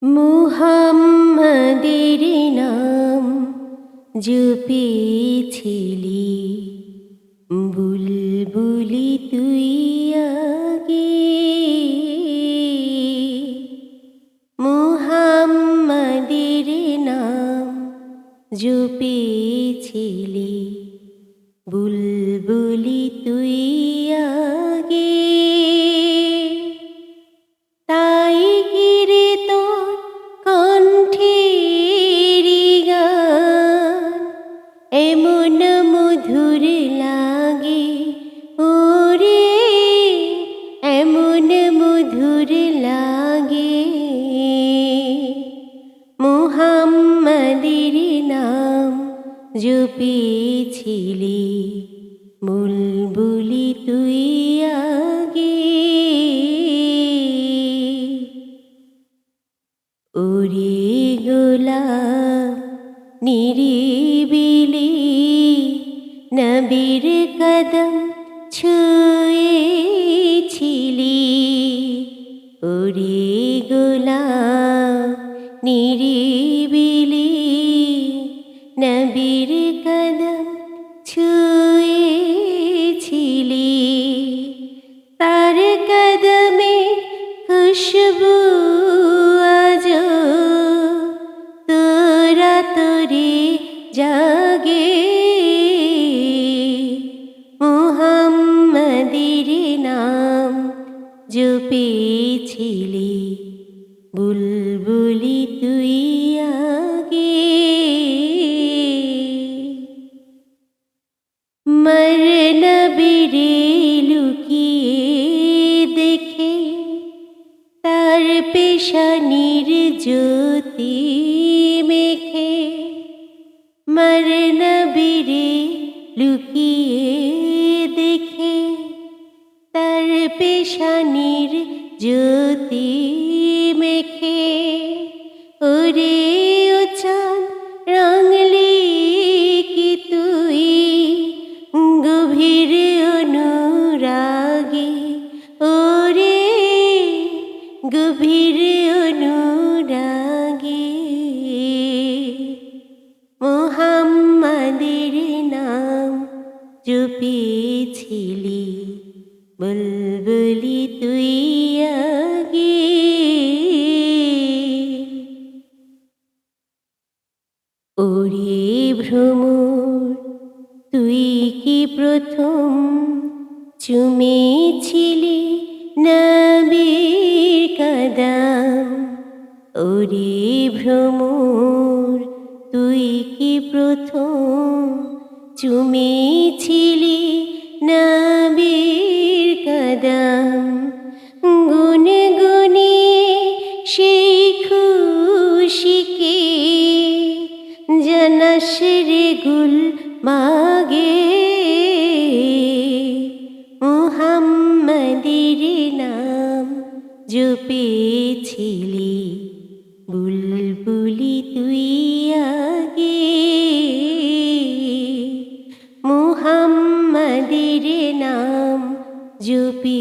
মুহাম্মাদের নাম জপেছিলি, বুলবুলি তুই আগে। মুহাম্মাদের নাম জপেছিলি, বুলবুলি তুই আগে। তাই গিরে তোর কণ্ঠের গান এমন মধুর লাগে, ওরে এমন মধুর লাগে। মুহাম্মাদের নাম জপেছিলি, বুলবুলি তুই আগে। ওরে গোলাপ নিরিবিলি নবীর কদম ছুঁয়েছিলি, ওরে গোলাপ নিরিবিলি নবীর কদম ছুঁয়েছিলি। তার কদমে খুশবু আজ তোরা তোরে জাগে। মুহাম্মাদের নাম জপেছিলি, বুলবুলি তুই আগে। মর নবীরে লুকিয়ে দেখে তার পেশানির জ্যোতি মেখে। মর নবীরে লুকিয়ে দেখে তার পেশানির জ্যোতি মেখে। ওরে ও চাঁদ রাঙলি কি তুই গভীর অনুরাগে, ওরে গভীর অনুরাগে। মুহাম্মাদের নাম জপেছিলি, বুলবুলি তুই আগে। ওরে ভ্রমর তুই কি প্রথম চুমেছিলি নবীর কদম? ওরে ভ্রমর তুই কি প্রথম চুমেছিলি নবীর কদম? গুনে গুনে সেই খুশিকে জানাস রে গুল মাগে। মুহাম্মাদের নাম জপেছিলি, বুলবুলি তুই আগে। মুহাম্মাদের নাম জপে